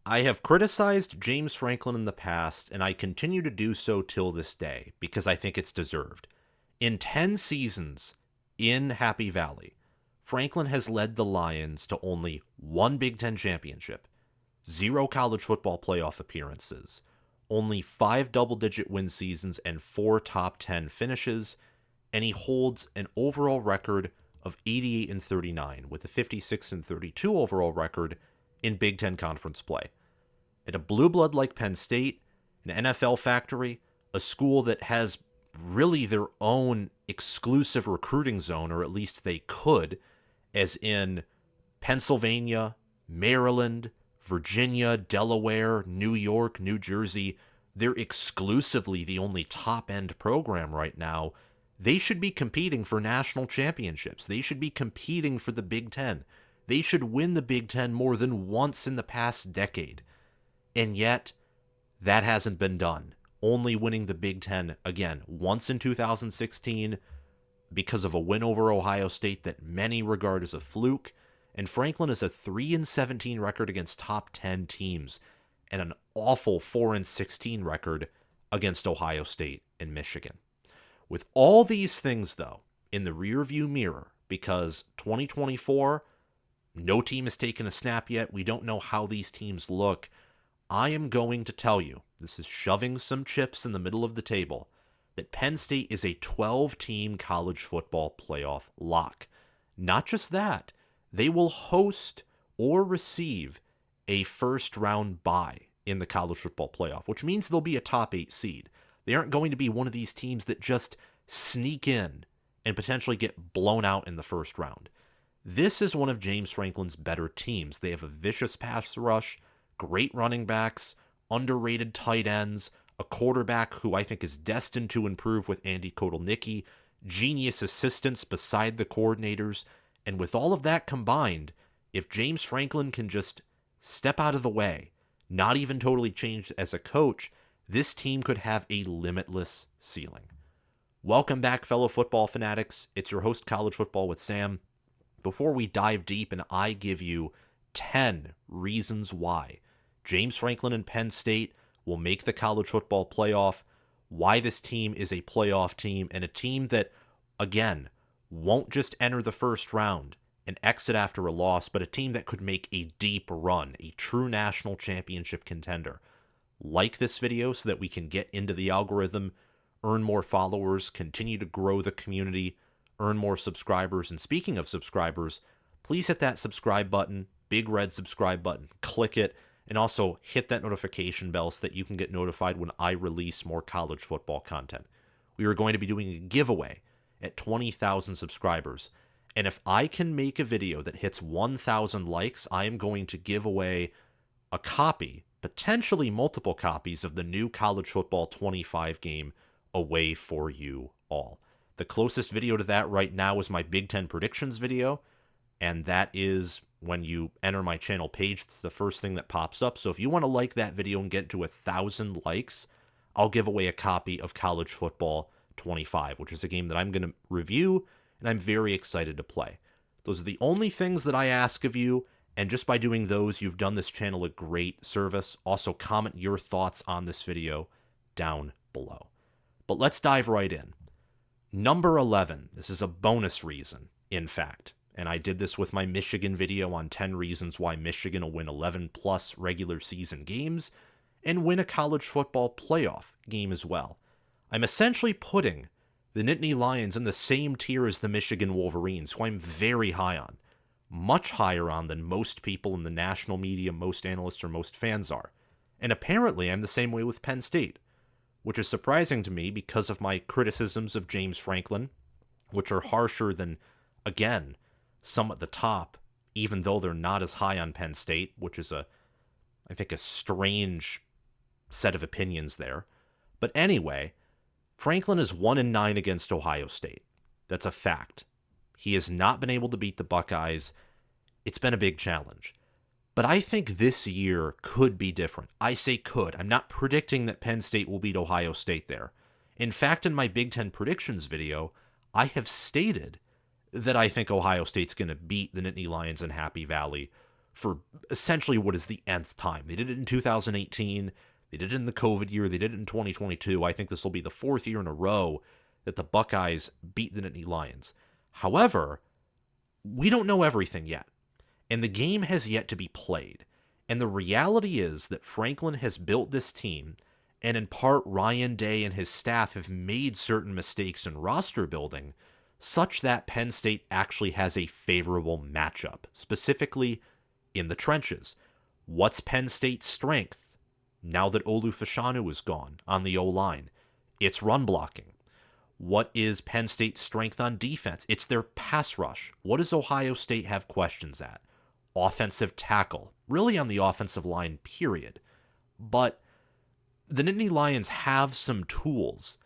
I have criticized James Franklin in the past, and I continue to do so till this day, because I think it's deserved. In 10 seasons in Happy Valley, Franklin has led the Lions to only one Big Ten championship, 0 college football playoff appearances, only 5 double-digit win seasons, and 4 top 10 finishes, and he holds an overall record of 88-39 with a 56-32 overall record in Big Ten conference play. At a blue blood like Penn State, an NFL factory, a school that has really their own exclusive recruiting zone, or at least they could, as in Pennsylvania, Maryland, Virginia, Delaware, New York, New Jersey, they're exclusively the only top-end program right now. They should be competing for national championships. They should be competing for the Big Ten. They should win the Big Ten more than once in the past decade. And yet, that hasn't been done. Only winning the Big Ten, again, once in 2016 because of a win over Ohio State that many regard as a fluke. And Franklin has a 3-17 record against top 10 teams and an awful 4-16 record against Ohio State and Michigan. With all these things, though, in the rearview mirror, because 2024, no team has taken a snap yet, we don't know how these teams look, I am going to tell you, this is shoving some chips in the middle of the table, that Penn State is a 12-team college football playoff lock. Not just that, they will host or receive a first-round bye in the college football playoff, which means they'll be a top 8 seed. They aren't going to be one of these teams that just sneak in and potentially get blown out in the first round. This is one of James Franklin's better teams. They have a vicious pass rush, great running backs, underrated tight ends, a quarterback who I think is destined to improve with Andy Kotelnicki, genius assistants beside the coordinators, and with all of that combined, if James Franklin can just step out of the way, not even totally change as a coach, this team could have a limitless ceiling. Welcome back, fellow football fanatics. It's your host, College Football with Sam. Before we dive deep and I give you 10 reasons why James Franklin and Penn State will make the college football playoff, why this team is a playoff team, and a team that, again, won't just enter the first round and exit after a loss, but a team that could make a deep run, a true national championship contender. Like this video so that we can get into the algorithm, earn more followers, continue to grow the community, earn more subscribers. And speaking of subscribers, please hit that subscribe button, big red subscribe button, click it, and also hit that notification bell so that you can get notified when I release more college football content. We are going to be doing a giveaway at 20,000 subscribers. And if I can make a video that hits 1,000 likes, I am going to give away a copy, potentially multiple copies, of the new College Football 25 game away for you all. The closest video to that right now is my Big Ten predictions video, and that is when you enter my channel page. It's the first thing that pops up. So if you want to like that video and get to 1,000 likes, I'll give away a copy of College Football 25, which is a game that I'm going to review, and I'm very excited to play. Those are the only things that I ask of you, and just by doing those, you've done this channel a great service. Also, comment your thoughts on this video down below. But let's dive right in. Number 11, this is a bonus reason, in fact, and I did this with my Michigan video on 10 reasons why Michigan will win 11-plus regular season games and win a college football playoff game as well. I'm essentially putting the Nittany Lions in the same tier as the Michigan Wolverines, who I'm very high on. Much higher on than most people in the national media, most analysts, or most fans are. And apparently I'm the same way with Penn State, which is surprising to me because of my criticisms of James Franklin, which are harsher than, again, some at the top, even though they're not as high on Penn State, which is I think a strange set of opinions there. But anyway, Franklin is 1-9 against Ohio State. That's a fact. He has not been able to beat the Buckeyes. It's been a big challenge. But I think this year could be different. I say could. I'm not predicting that Penn State will beat Ohio State there. In fact, in my Big Ten predictions video, I have stated that I think Ohio State's going to beat the Nittany Lions in Happy Valley for essentially what is the nth time. They did it in 2018. They did it in the COVID year. They did it in 2022. I think this will be the fourth year in a row that the Buckeyes beat the Nittany Lions. However, we don't know everything yet, and the game has yet to be played. And the reality is that Franklin has built this team, and in part Ryan Day and his staff have made certain mistakes in roster building such that Penn State actually has a favorable matchup, specifically in the trenches. What's Penn State's strength now that Olu Fashanu is gone on the O-line? It's run blocking. What is Penn State's strength on defense? It's their pass rush. What does Ohio State have questions at? Offensive tackle. Really on the offensive line, period. But the Nittany Lions have some tools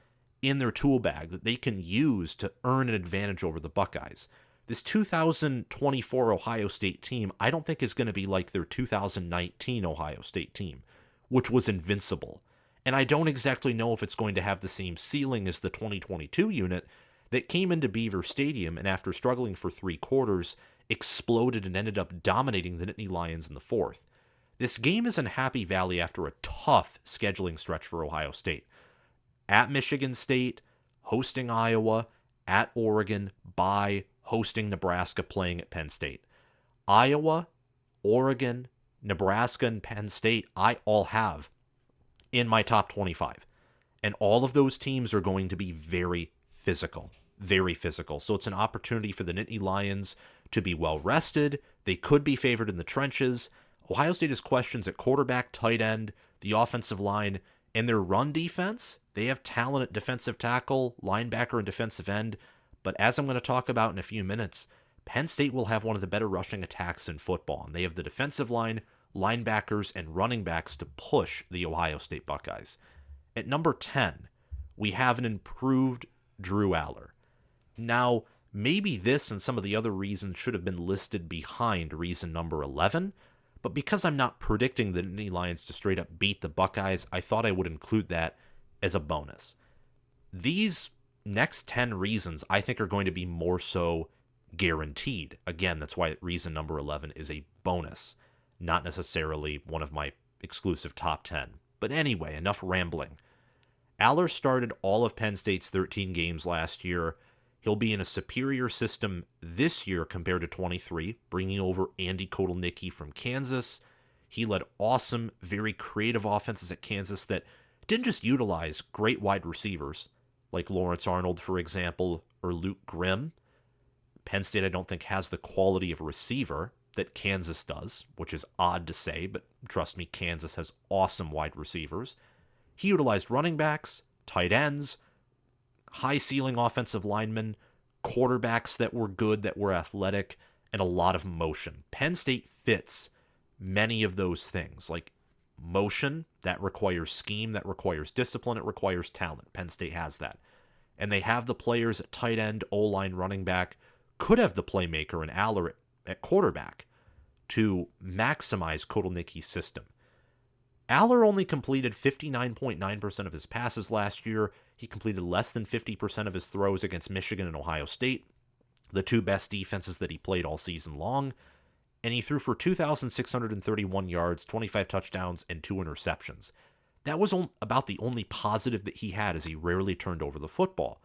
in their tool bag that they can use to earn an advantage over the Buckeyes. This 2024 Ohio State team, I don't think is going to be like their 2019 Ohio State team, which was invincible. And I don't exactly know if it's going to have the same ceiling as the 2022 unit that came into Beaver Stadium and after struggling for 3 quarters, exploded and ended up dominating the Nittany Lions in the fourth. This game is in Happy Valley after a tough scheduling stretch for Ohio State. At Michigan State, hosting Iowa, at Oregon, bye, hosting Nebraska, playing at Penn State. Iowa, Oregon, Nebraska, and Penn State, I all have in my top 25. And all of those teams are going to be very physical. Very physical. So it's an opportunity for the Nittany Lions to be well rested. They could be favored in the trenches. Ohio State has questions at quarterback, tight end, the offensive line, and their run defense. They have talent at defensive tackle, linebacker, and defensive end. But as I'm going to talk about in a few minutes, Penn State will have one of the better rushing attacks in football. And they have the defensive line, linebackers, and running backs to push the Ohio State Buckeyes. At number 10, we have an improved Drew Allar. Now, maybe this and some of the other reasons should have been listed behind reason number 11, but because I'm not predicting the Nittany Lions to straight up beat the Buckeyes, I thought I would include that as a bonus. These next 10 reasons I think are going to be more so guaranteed. Again, that's why reason number 11 is a bonus, not necessarily one of my exclusive top 10. But anyway, enough rambling. Allar started all of Penn State's 13 games last year. He'll be in a superior system this year compared to 23, bringing over Andy Kotelnicki from Kansas. He led awesome, very creative offenses at Kansas that didn't just utilize great wide receivers, like Lawrence Arnold, for example, or Luke Grimm. Penn State, I don't think, has the quality of receiver that Kansas does, which is odd to say, but trust me, Kansas has awesome wide receivers. He utilized running backs, tight ends, high-ceiling offensive linemen, quarterbacks that were good, that were athletic, and a lot of motion. Penn State fits many of those things, like motion, that requires scheme, that requires discipline, it requires talent. Penn State has that. And they have the players at tight end, O-line, running back, could have the playmaker and Allar at quarterback to maximize Kotelnicki's system. Allar only completed 59.9% of his passes last year. He completed less than 50% of his throws against Michigan and Ohio State, the two best defenses that he played all season long. And he threw for 2,631 yards, 25 touchdowns, and 2 interceptions. That was about the only positive that he had, as he rarely turned over the football.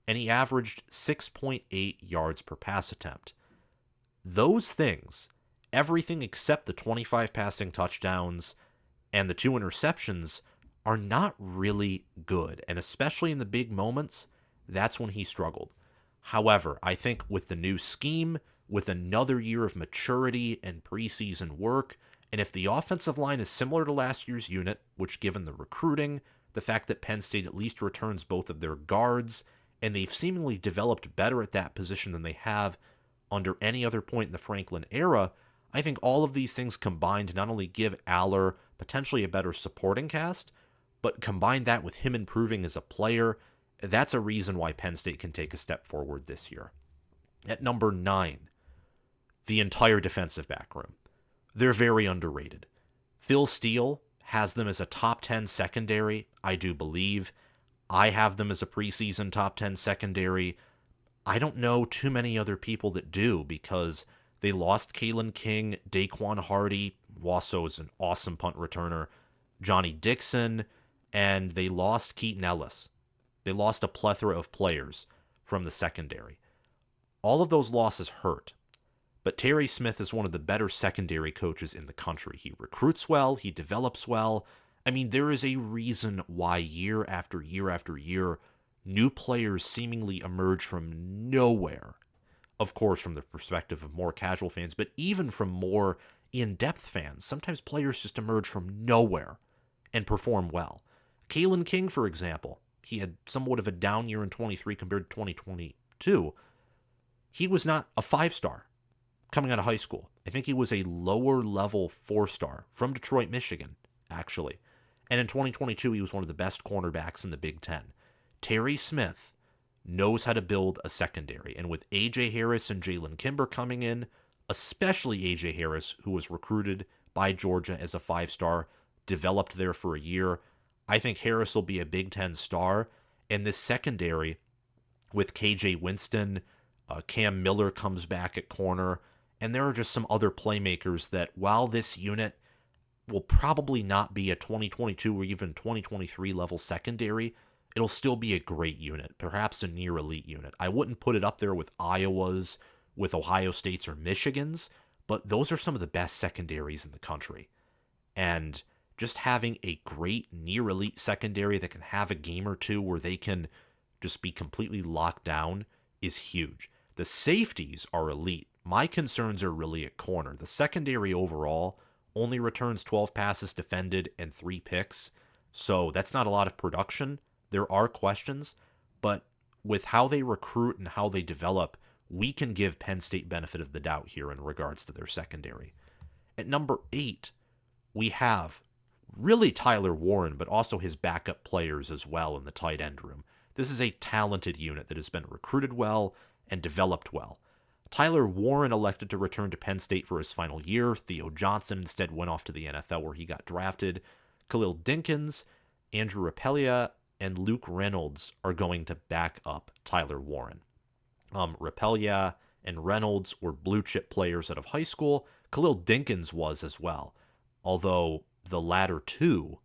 And he averaged 6.8 yards per pass attempt. Those things, everything except the 25 passing touchdowns and the 2 interceptions, are not really good. And especially in the big moments, that's when he struggled. However, I think with the new scheme, with another year of maturity and preseason work, and if the offensive line is similar to last year's unit, which given the recruiting, the fact that Penn State at least returns both of their guards, and they've seemingly developed better at that position than they have under any other point in the Franklin era, I think all of these things combined to not only give Allar potentially a better supporting cast, but combine that with him improving as a player, that's a reason why Penn State can take a step forward this year. At number 9, the entire defensive back room. They're very underrated. Phil Steele has them as a top 10 secondary, I do believe. I have them as a preseason top 10 secondary. I don't know too many other people that do, because They lost Kalen King, Daquan Hardy, Wasso is an awesome punt returner, Johnny Dixon, and they lost Keaton Ellis. They lost a plethora of players from the secondary. All of those losses hurt. But Terry Smith is one of the better secondary coaches in the country. He recruits well, he develops well. I mean, there is a reason why year after year after year, new players seemingly emerge from nowhere. Of course, from the perspective of more casual fans, but even from more in-depth fans. Sometimes players just emerge from nowhere and perform well. Kalen King, for example, he had somewhat of a down year in 23 compared to 2022. He was not a 5-star coming out of high school. I think he was a lower level 4-star from Detroit, Michigan, actually. And in 2022, he was one of the best cornerbacks in the Big Ten. Terry Smith knows how to build a secondary. And with A.J. Harris and Jalen Kimber coming in, especially A.J. Harris, who was recruited by Georgia as a 5-star, developed there for a year, I think Harris will be a Big Ten star. And this secondary, with K.J. Winston, Cam Miller comes back at corner, and there are just some other playmakers that, while this unit will probably not be a 2022 or even 2023 level secondary, it'll still be a great unit, perhaps a near elite unit. I wouldn't put it up there with Iowa's, with Ohio State's or Michigan's, but those are some of the best secondaries in the country. And just having a great near elite secondary that can have a game or two where they can just be completely locked down is huge. The safeties are elite. My concerns are really at corner. The secondary overall only returns 12 passes defended and 3 picks, so that's not a lot of production. There are questions, but with how they recruit and how they develop, we can give Penn State benefit of the doubt here in regards to their secondary. At number 8, we have really Tyler Warren, but also his backup players as well in the tight end room. This is a talented unit that has been recruited well and developed well. Tyler Warren elected to return to Penn State for his final year. Theo Johnson instead went off to the NFL where he got drafted. Khalil Dinkins, Andrew Rappelia, and Luke Reynolds are going to back up Tyler Warren. Rappelia and Reynolds were blue chip players out of high school. Khalil Dinkins was as well, although the latter two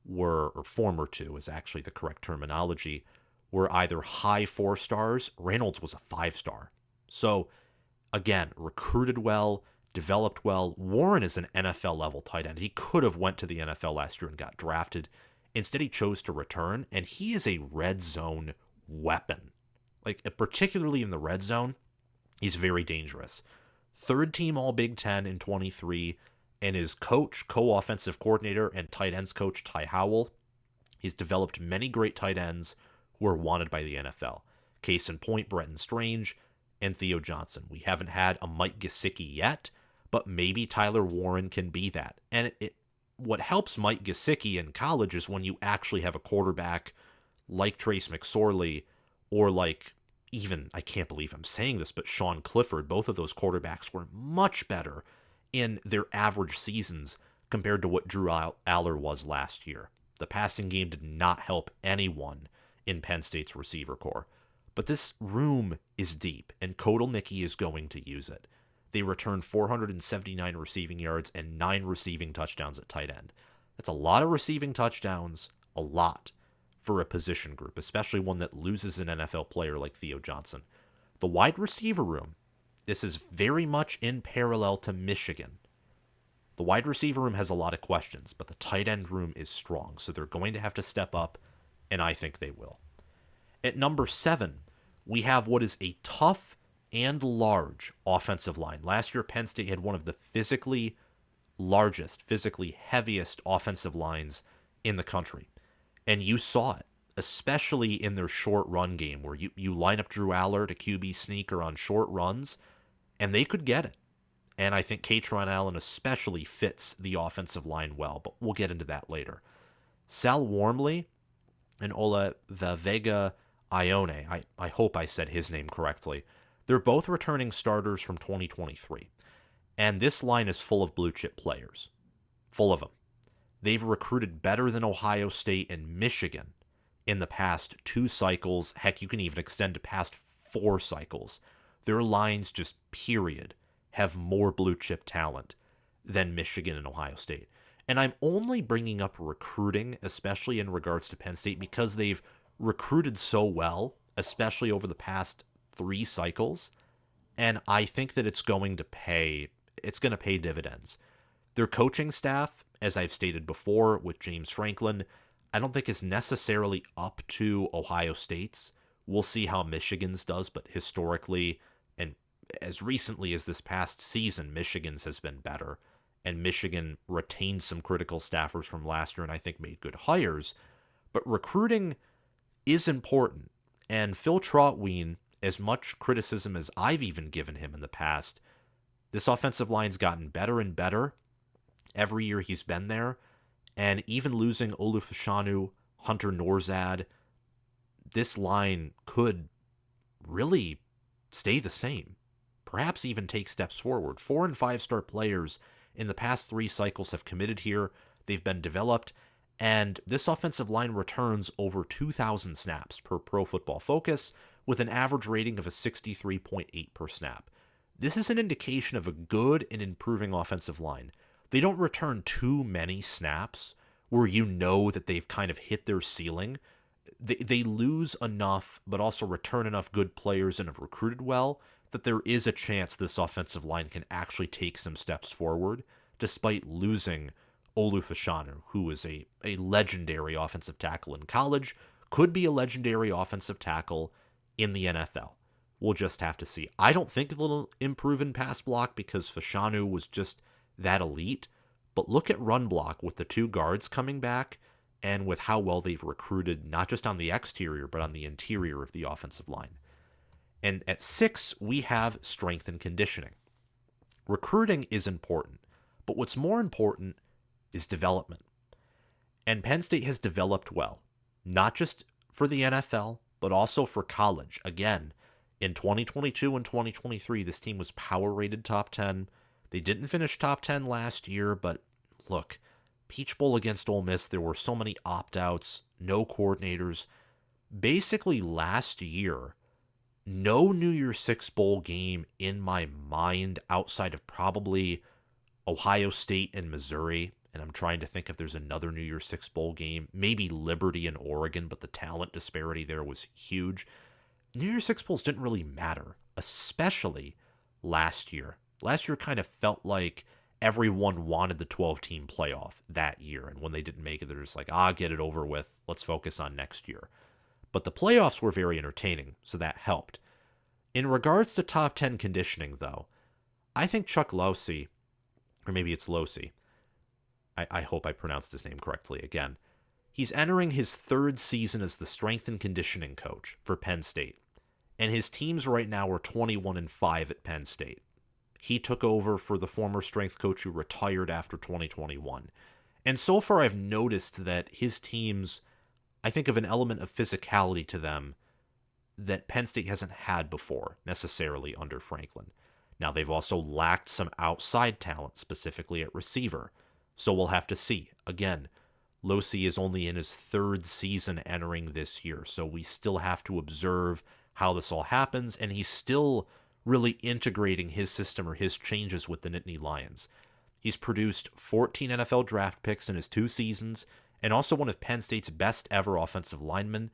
were, or former two is actually the correct terminology, were either high 4-stars. Reynolds was a 5-star. So, again, recruited well, developed well. Warren is an NFL level tight end. He could have went to the NFL last year and got drafted. Instead, he chose to return, and he is a red zone weapon. Like, particularly in the red zone, he's very dangerous. 3rd team All Big Ten in 23, and his coach, co-offensive coordinator, and tight ends coach Ty Howell, he's developed many great tight ends who are wanted by the NFL. Case in point, Bretton Strange and Theo Johnson. We haven't had a Mike Gesicki yet, but maybe Tyler Warren can be that. And what helps Mike Gesicki in college is when you actually have a quarterback like Trace McSorley or like even, I can't believe I'm saying this, but Sean Clifford. Both of those quarterbacks were much better in their average seasons compared to what Drew Allar was last year. The passing game did not help anyone in Penn State's receiver corps. But this room is deep, and Kotelnicki is going to use it. They returned 479 receiving yards and 9 receiving touchdowns at tight end. That's a lot of receiving touchdowns, a lot, for a position group, especially one that loses an NFL player like Theo Johnson. The wide receiver room, this is very much in parallel to Michigan. The wide receiver room has a lot of questions, but the tight end room is strong, so they're going to have to step up, and I think they will. At number 7, we have what is a tough and large offensive line. Last year, Penn State had one of the physically largest, physically heaviest offensive lines in the country. And you saw it, especially in their short run game, where you line up Drew Allar to QB sneaker on short runs, and they could get it. And I think Kaytron Allen especially fits the offensive line well, but we'll get into that later. Sal Wormley and Ola Vega Ione, I hope I said his name correctly, they're both returning starters from 2023. And this line is full of blue chip players. Full of them. They've recruited better than Ohio State and Michigan in the past 2 cycles. Heck, you can even extend to past 4 cycles. Their lines just, period, have more blue chip talent than Michigan and Ohio State. And I'm only bringing up recruiting, especially in regards to Penn State, because they've recruited so well, especially over the past 3 cycles. And I think that it's going to pay dividends. Their coaching staff, as I've stated before with James Franklin, I don't think is necessarily up to Ohio State's. We'll see how Michigan's does, but historically, and as recently as this past season, Michigan's has been better. And Michigan retained some critical staffers from last year and I think made good hires. But recruiting is important. And Phil Trautwein, as much criticism as I've even given him in the past, this offensive line's gotten better and better every year he's been there. And even losing Olufashanu, Hunter Norzad, this line could really stay the same. Perhaps even take steps forward. 4- and 5-star players in the past 3 cycles have committed here. They've been developed. And this offensive line returns over 2,000 snaps per Pro Football Focus with an average rating of a 63.8 per snap. This is an indication of a good and improving offensive line. They don't return too many snaps where you know that they've kind of hit their ceiling. They lose enough, but also return enough good players and have recruited well that there is a chance this offensive line can actually take some steps forward, despite losing Olufashanu, who is a legendary offensive tackle in college, could be a legendary offensive tackle in the NFL. We'll just have to see. I don't think it'll improve in pass block because Fashanu was just that elite, but look at run block with the 2 guards coming back and with how well they've recruited, not just on the exterior, but on the interior of the offensive line. And at 6, we have strength and conditioning. Recruiting is important, but what's more important is development. And Penn State has developed well, not just for the NFL, but also for college. Again, in 2022 and 2023, this team was power rated top 10. They didn't finish top 10 last year, but look, Peach Bowl against Ole Miss, there were so many opt-outs, no coordinators. Basically, last year, no New Year's Six Bowl game in my mind outside of probably Ohio State and Missouri, and I'm trying to think if there's another New Year's Six Bowl game, maybe Liberty and Oregon, but the talent disparity there was huge. New Year's Six Bowls didn't really matter, especially last year. Last year kind of felt like everyone wanted the 12-team playoff that year, and when they didn't make it, they're just like, get it over with, let's focus on next year. But the playoffs were very entertaining, so that helped. In regards to top 10 conditioning, though, I think Chuck Losey, or maybe it's Losey, I hope I pronounced his name correctly again, he's entering his 3rd season as the strength and conditioning coach for Penn State, and his teams right now are 21-5 at Penn State. He took over for the former strength coach who retired after 2021. And so far I've noticed that his teams, I think, of an element of physicality to them that Penn State hasn't had before, necessarily under Franklin. Now, they've also lacked some outside talent, specifically at receiver. So we'll have to see. Again, Losey is only in his 3rd season entering this year, so we still have to observe how this all happens, and he's still really integrating his system or his changes with the Nittany Lions. He's produced 14 NFL draft picks in his 2 seasons, and also one of Penn State's best ever offensive linemen,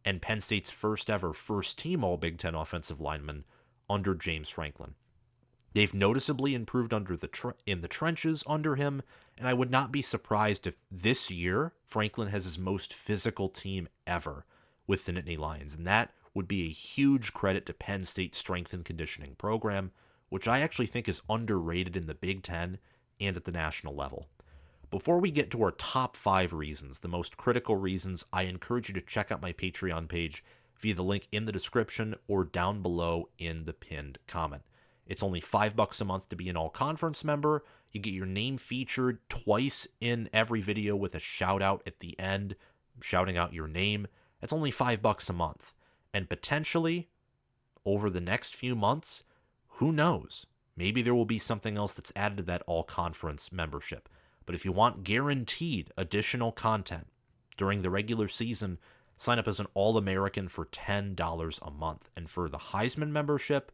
and Penn State's first ever first-team All-Big Ten offensive lineman under James Franklin. They've noticeably improved in the trenches under him, and I would not be surprised if this year Franklin has his most physical team ever with the Nittany Lions, and that would be a huge credit to Penn State's strength and conditioning program, which I actually think is underrated in the Big Ten and at the national level. Before we get to our top 5 reasons, the most critical reasons, I encourage you to check out my Patreon page via the link in the description or down below in the pinned comment. It's only $5 a month to be an all-conference member. You get your name featured twice in every video with a shout-out at the end, shouting out your name. It's only $5 a month. And potentially, over the next few months, who knows? Maybe there will be something else that's added to that all-conference membership. But if you want guaranteed additional content during the regular season, sign up as an All-American for $10 a month. And for the Heisman membership,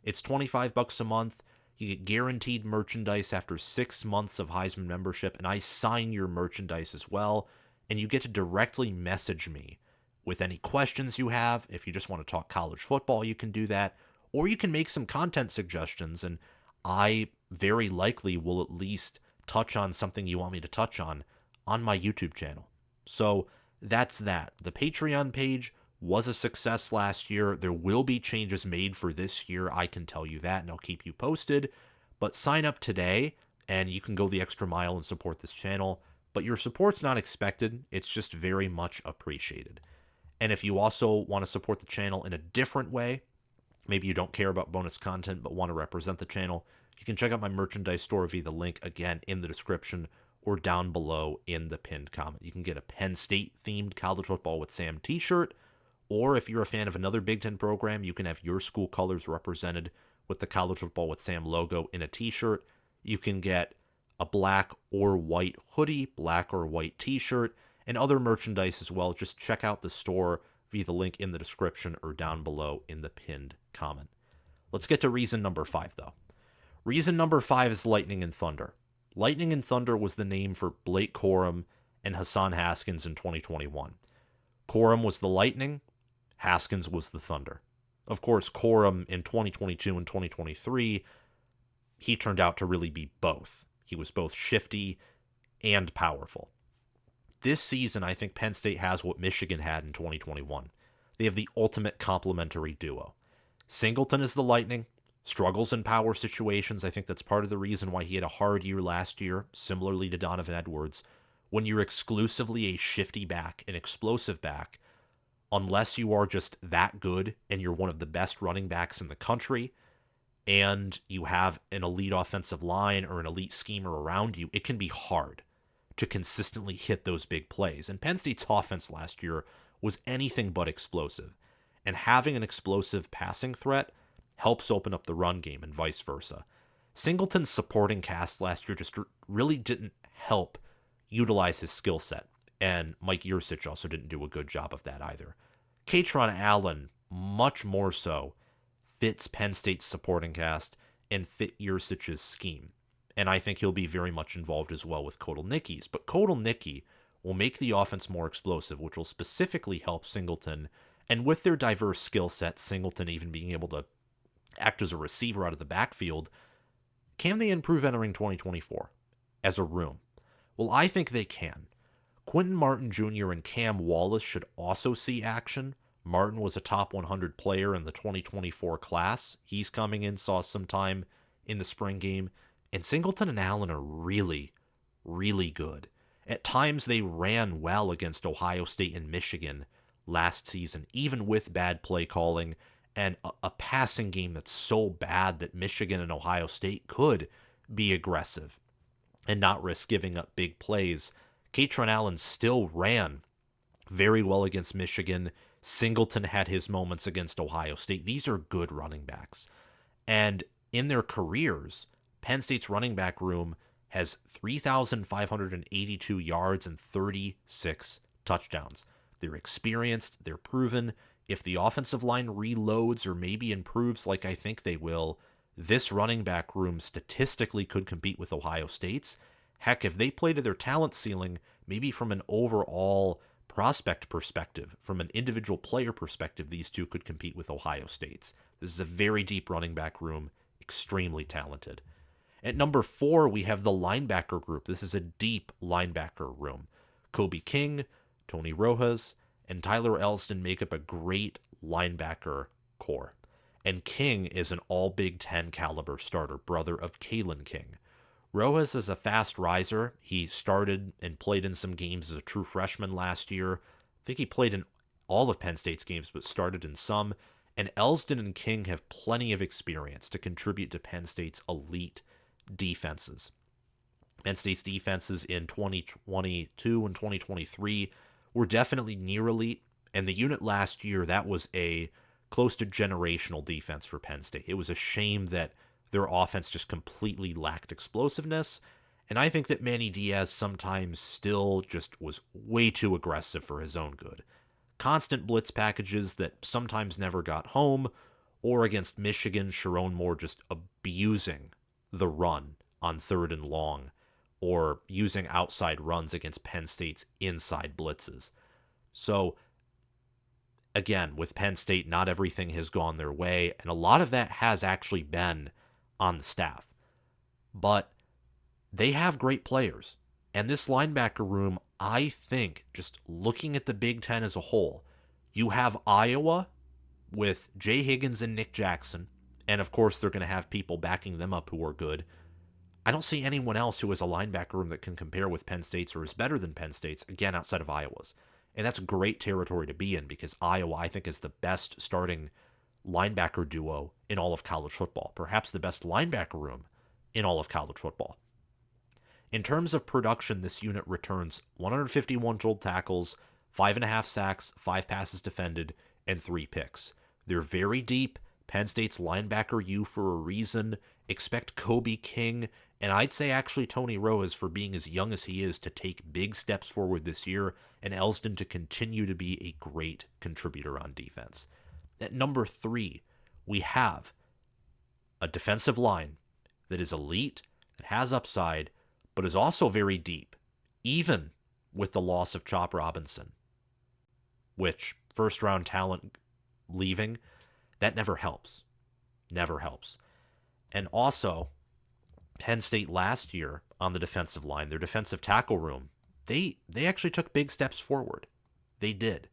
it's $25 a month. You get guaranteed merchandise after 6 months of Heisman membership, and I sign your merchandise as well. And you get to directly message me with any questions you have. If you just want to talk college football, you can do that. Or you can make some content suggestions, and I very likely will at least touch on something you want me to touch on my YouTube channel. So that's that. The Patreon page was a success last year. There will be changes made for this year. I can tell you that, and I'll keep you posted. But sign up today, and you can go the extra mile and support this channel. But your support's not expected. It's just very much appreciated. And if you also want to support the channel in a different way, maybe you don't care about bonus content but want to represent the channel, you can check out my merchandise store via the link, again, in the description or down below in the pinned comment. You can get a Penn State-themed College Football with Sam t-shirt, or if you're a fan of another Big Ten program, you can have your school colors represented with the College Football with Sam logo in a t-shirt. You can get a black or white hoodie, black or white t-shirt, and other merchandise as well. Just check out the store via the link in the description or down below in the pinned comment. Let's get to reason number 5, though. Reason number 5 is Lightning and Thunder. Lightning and Thunder was the name for Blake Corum and Hassan Haskins in 2021. Corum was the Lightning, Haskins was the Thunder. Of course, Corum in 2022 and 2023, he turned out to really be both. He was both shifty and powerful. This season, I think Penn State has what Michigan had in 2021. They have the ultimate complementary duo. Singleton is the Lightning, struggles in power situations. I think that's part of the reason why he had a hard year last year, similarly to Donovan Edwards. When you're exclusively a shifty back, an explosive back, unless you are just that good and you're one of the best running backs in the country, and you have an elite offensive line or an elite schemer around you, it can be hard to consistently hit those big plays. And Penn State's offense last year was anything but explosive. And having an explosive passing threat helps open up the run game and vice versa. Singleton's supporting cast last year just really didn't help utilize his skill set. And Mike Yurcich also didn't do a good job of that either. Kaytron Allen, much more so, fits Penn State's supporting cast and fit Yurcich's scheme. And I think he'll be very much involved as well with Kotelnicki's. But Kotelnicki will make the offense more explosive, which will specifically help Singleton. And with their diverse skill set, Singleton even being able to act as a receiver out of the backfield, can they improve entering 2024 as a room? Well, I think they can. Quentin Martin Jr. and Cam Wallace should also see action. Martin was a top 100 player in the 2024 class. He's coming in, saw some time in the spring game. And Singleton and Allen are really, really good. At times, they ran well against Ohio State and Michigan last season, even with bad play calling and a passing game that's so bad that Michigan and Ohio State could be aggressive and not risk giving up big plays. Kaytron Allen still ran very well against Michigan. Singleton had his moments against Ohio State. These are good running backs. And in their careers, Penn State's running back room has 3,582 yards and 36 touchdowns. They're experienced, they're proven. If the offensive line reloads or maybe improves like I think they will, this running back room statistically could compete with Ohio State's. Heck, if they play to their talent ceiling, maybe from an overall prospect perspective, from an individual player perspective, these two could compete with Ohio State's. This is a very deep running back room, extremely talented. At number 4, we have the linebacker group. This is a deep linebacker room. Kobe King, Tony Rojas, and Tyler Elston make up a great linebacker core. And King is an all Big Ten caliber starter, brother of Kalen King. Rojas is a fast riser. He started and played in some games as a true freshman last year. I think he played in all of Penn State's games, but started in some. And Elston and King have plenty of experience to contribute to Penn State's elite defenses. Penn State's defenses in 2022 and 2023 were definitely near elite, and the unit last year, that was a close to generational defense for Penn State. It was a shame that their offense just completely lacked explosiveness, and I think that Manny Diaz sometimes still just was way too aggressive for his own good. Constant blitz packages that sometimes never got home, or against Michigan, Sharon Moore just abusing the run on 3rd and long or using outside runs against Penn State's inside blitzes. So, again, with Penn State, not everything has gone their way, and a lot of that has actually been on the staff. But they have great players. And this linebacker room, I think, just looking at the Big Ten as a whole, you have Iowa with Jay Higgins and Nick Jackson, and of course they're going to have people backing them up who are good. I don't see anyone else who has a linebacker room that can compare with Penn State's or is better than Penn State's, again, outside of Iowa's. And that's great territory to be in because Iowa, I think, is the best starting linebacker duo in all of college football, perhaps the best linebacker room in all of college football. In terms of production, this unit returns 151 total tackles, 5.5 sacks, 5 passes defended, and 3 picks. They're very deep. Penn State's linebacker U for a reason. Expect Kobe King, and I'd say actually Tony Rose, for being as young as he is, to take big steps forward this year, and Elsdon to continue to be a great contributor on defense. At number 3, we have a defensive line that is elite, that has upside, but is also very deep, even with the loss of Chop Robinson, which first-round talent leaving, that never helps. Never helps. And also, Penn State last year on the defensive line, their defensive tackle room, they actually took big steps forward. They did.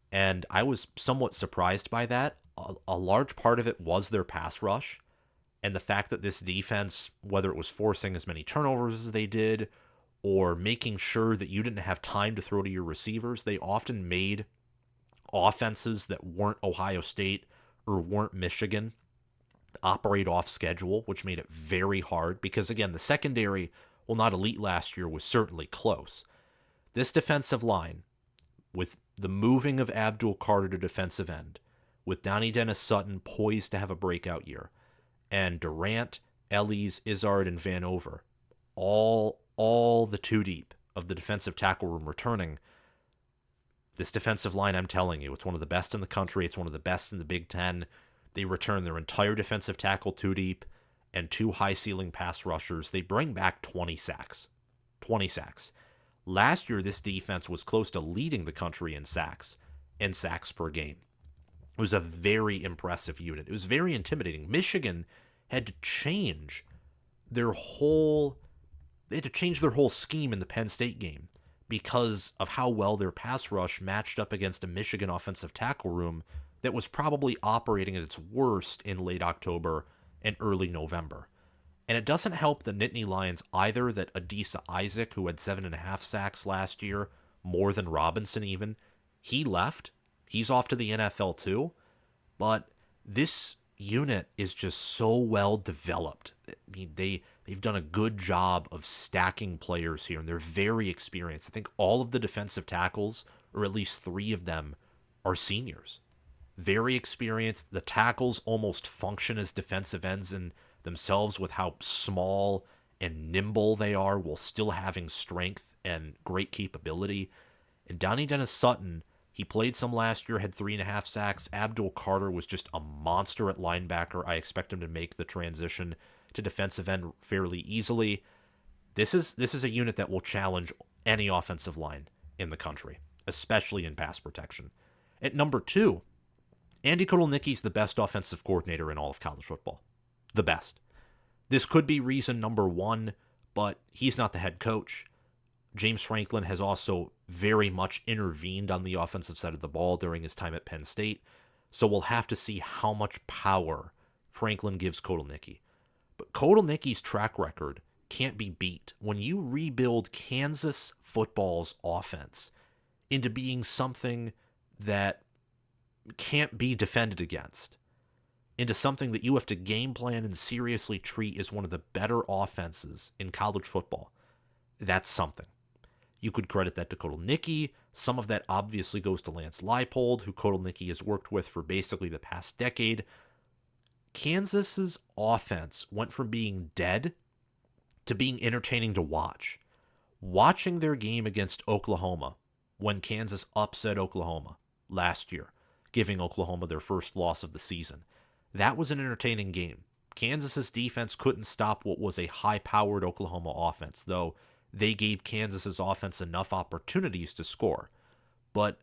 And I was somewhat surprised by that. A large part of it was their pass rush, and the fact that this defense, whether it was forcing as many turnovers as they did, or making sure that you didn't have time to throw to your receivers, they often made offenses that weren't Ohio State or weren't Michigan operate off schedule, which made it very hard because, again, the secondary, while not elite last year, was certainly close. This defensive line, with the moving of Abdul Carter to defensive end, with Donnie Dennis-Sutton poised to have a breakout year, and Durant, Ellies, Izzard, and Vanover, all the two deep of the defensive tackle room returning. This defensive line, I'm telling you, it's one of the best in the country. It's one of the best in the Big Ten. They return their entire defensive tackle two deep and 2 high-ceiling pass rushers. They bring back 20 sacks. 20 sacks. Last year, this defense was close to leading the country in sacks per game. It was a very impressive unit. It was very intimidating. Michigan had to change their whole scheme in the Penn State game because of how well their pass rush matched up against a Michigan offensive tackle room that was probably operating at its worst in late October and early November. And it doesn't help the Nittany Lions either that Adisa Isaac, who had 7.5 sacks last year, more than Robinson even, he left. He's off to the NFL too. But this unit is just so well developed. I mean, they've done a good job of stacking players here, and they're very experienced. I think all of the defensive tackles, or at least 3 of them, are seniors. Very experienced. The tackles almost function as defensive ends in themselves with how small and nimble they are while still having strength and great capability. And Donnie Dennis-Sutton, he played some last year, had 3.5 sacks. Abdul Carter was just a monster at linebacker. I expect him to make the transition to defensive end fairly easily. This is a unit that will challenge any offensive line in the country, especially in pass protection. At number 2, Andy Kotelnicki is the best offensive coordinator in all of college football. The best. This could be reason number 1, but he's not the head coach. James Franklin has also very much intervened on the offensive side of the ball during his time at Penn State, so we'll have to see how much power Franklin gives Kotelnicki. But Kotelnicki's track record can't be beat. When you rebuild Kansas football's offense into being something that can't be defended against, into something that you have to game plan and seriously treat as one of the better offenses in college football, that's something. You could credit that to Kotelnicki. Some of that obviously goes to Lance Leipold, who Kotelnicki has worked with for basically the past decade. Kansas's offense went from being dead to being entertaining to watch. Watching their game against Oklahoma when Kansas upset Oklahoma last year, giving Oklahoma their first loss of the season, that was an entertaining game. Kansas's defense couldn't stop what was a high-powered Oklahoma offense, though they gave Kansas's offense enough opportunities to score. But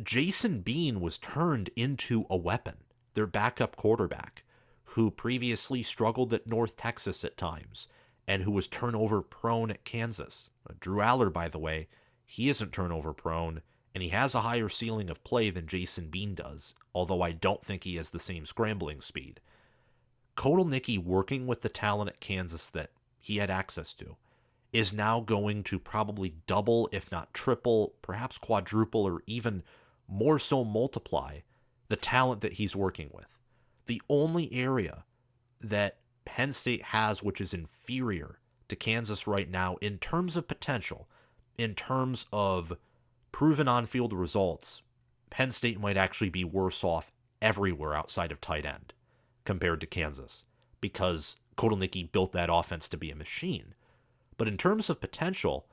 Jason Bean was turned into a weapon, their backup quarterback, who previously struggled at North Texas at times, and who was turnover prone at Kansas. Drew Allar, by the way, he isn't turnover prone, and he has a higher ceiling of play than Jason Bean does, although I don't think he has the same scrambling speed. Kotelnicki, working with the talent at Kansas that he had access to, is now going to probably double, if not triple, perhaps quadruple, or even more so multiply the talent that he's working with. The only area that Penn State has which is inferior to Kansas right now in terms of potential, in terms of proven on-field results, Penn State might actually be worse off everywhere outside of tight end compared to Kansas, because Kotelnicki built that offense to be a machine. But in terms of potential,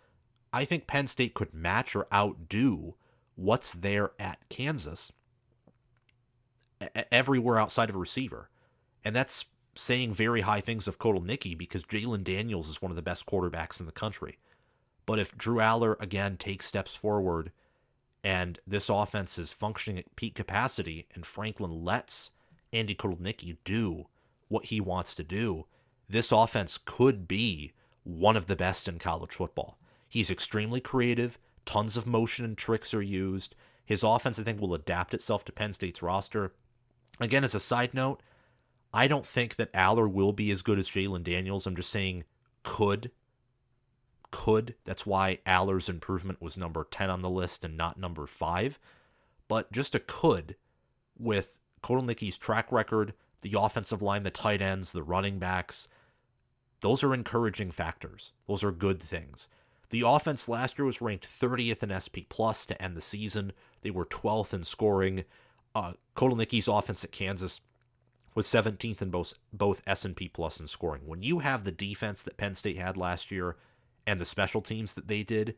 I think Penn State could match or outdo what's there at Kansas everywhere outside of a receiver. And that's saying very high things of Kotelnicki, because Jalen Daniels is one of the best quarterbacks in the country. But if Drew Allar, again, takes steps forward and this offense is functioning at peak capacity and Franklin lets Andy Kotelnicki do what he wants to do, this offense could be one of the best in college football. He's extremely creative. Tons of motion and tricks are used. His offense, I think, will adapt itself to Penn State's roster. Again, as a side note, I don't think that Allar will be as good as Jalen Daniels. I'm just saying could. That's why Allar's improvement was number 10 on the list and not number 5. But just a could with Kotelnicki's track record, the offensive line, the tight ends, the running backs. Those are encouraging factors. Those are good things. The offense last year was ranked 30th in SP Plus to end the season. They were 12th in scoring. Kotelnicki's offense at Kansas was 17th in both S&P Plus in scoring. When you have the defense that Penn State had last year and the special teams that they did,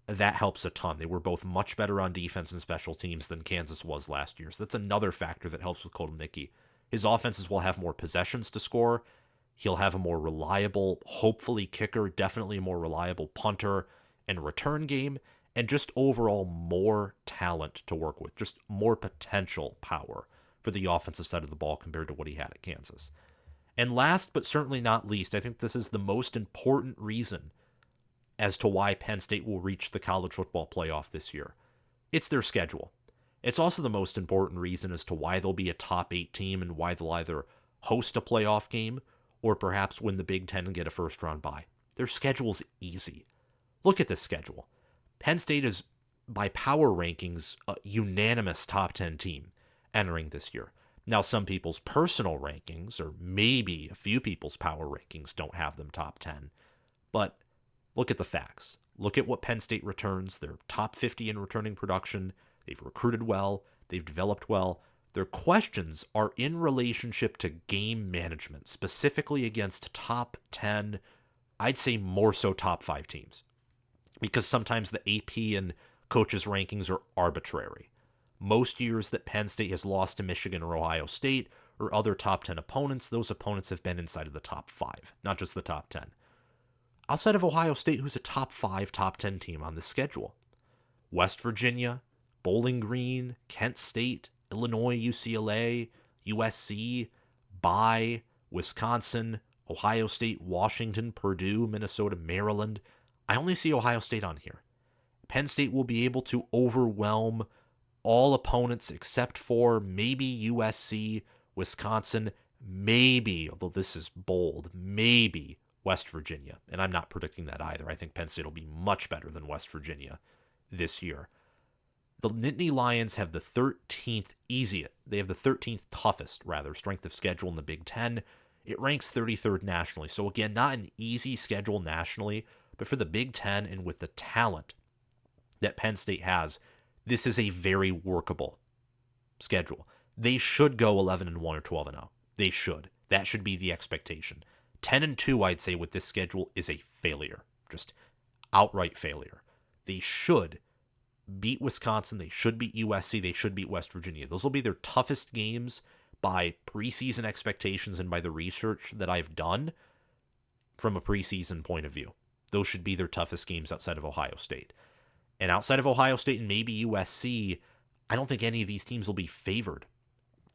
that helps a ton. They were both much better on defense and special teams than Kansas was last year. So that's another factor that helps with Kotelnicki. His offenses will have more possessions to score. He'll have a more reliable, hopefully kicker, definitely a more reliable punter and return game, and just overall more talent to work with, just more potential power for the offensive side of the ball compared to what he had at Kansas. And last but certainly not least, I think this is the most important reason as to why Penn State will reach the college football playoff this year. It's their schedule. It's also the most important reason as to why they'll be a top 8 team and why they'll either host a playoff game or perhaps win the Big Ten and get a first-round bye. Their schedule's easy. Look at this schedule. Penn State is, by power rankings, a unanimous top 10 team entering this year. Now, some people's personal rankings, or maybe a few people's power rankings, don't have them top 10. But look at the facts. Look at what Penn State returns. They're top 50 in returning production. They've recruited well. They've developed well. Their questions are in relationship to game management, specifically against top 10, I'd say more so top 5 teams. Because sometimes the AP and coaches' rankings are arbitrary. Most years that Penn State has lost to Michigan or Ohio State or other top 10 opponents, those opponents have been inside of the top 5, not just the top 10. Outside of Ohio State, who's a top 5, top 10 team on this schedule? West Virginia, Bowling Green, Kent State, Illinois, UCLA, USC, Wisconsin, Ohio State, Washington, Purdue, Minnesota, Maryland. I only see Ohio State on here. Penn State will be able to overwhelm all opponents except for maybe USC, Wisconsin, maybe, although this is bold, maybe West Virginia. And I'm not predicting that either. I think Penn State will be much better than West Virginia this year. The Nittany Lions have the 13th easiest. They have the 13th toughest, strength of schedule in the Big Ten. It ranks 33rd nationally. So again, not an easy schedule nationally, but for the Big Ten and with the talent that Penn State has, this is a very workable schedule. They should go 11-1 or 12-0. They should. That should be the expectation. 10-2, I'd say, with this schedule is a failure. Just outright failure. They should beat Wisconsin. They should beat USC. They should beat West Virginia. Those will be their toughest games, by preseason expectations and by the research that I've done from a preseason point of view. Those should be their toughest games outside of Ohio State. And outside of Ohio State and maybe USC, I don't think any of these teams will be favored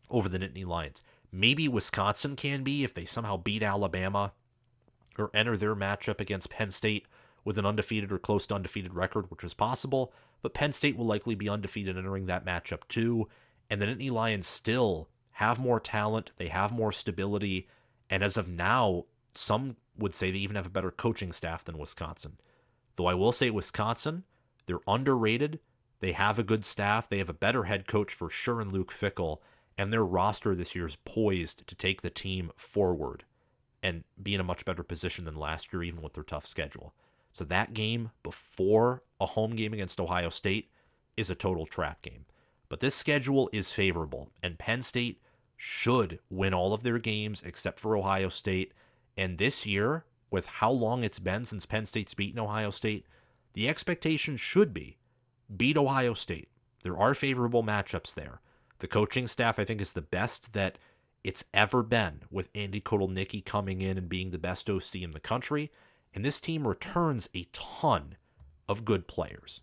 over the Nittany Lions. Maybe Wisconsin can be if they somehow beat Alabama or enter their matchup against Penn State with an undefeated or close to undefeated record, which is possible. But Penn State will likely be undefeated entering that matchup too. And the Nittany Lions still have more talent. They have more stability. And as of now, some would say they even have a better coaching staff than Wisconsin. Though I will say Wisconsin, they're underrated. They have a good staff. They have a better head coach for sure in Luke Fickell. And their roster this year is poised to take the team forward and be in a much better position than last year, even with their tough schedule. So that game before a home game against Ohio State is a total trap game. But this schedule is favorable, and Penn State should win all of their games except for Ohio State. And this year, with how long it's been since Penn State's beaten Ohio State, the expectation should be beat Ohio State. There are favorable matchups there. The coaching staff, I think, is the best that it's ever been, with Andy Kotelnicki coming in and being the best OC in the country. And this team returns a ton of good players.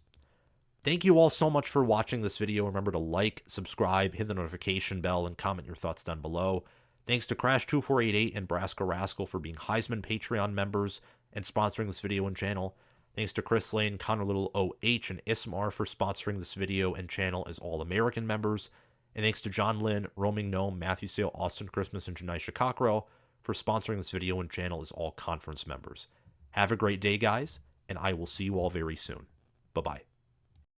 Thank you all so much for watching this video. Remember to like, subscribe, hit the notification bell, and comment your thoughts down below. Thanks to Crash2488 and Braska Rascal for being Heisman Patreon members and sponsoring this video and channel. Thanks to Chris Lane, Connor Little OH, and Ismar for sponsoring this video and channel as All-American members. And thanks to John Lynn, Roaming Gnome, Matthew Sale, Austin Christmas, and Janaisha Cockrell for sponsoring this video and channel as all conference members. Have a great day, guys, and I will see you all very soon. Bye-bye.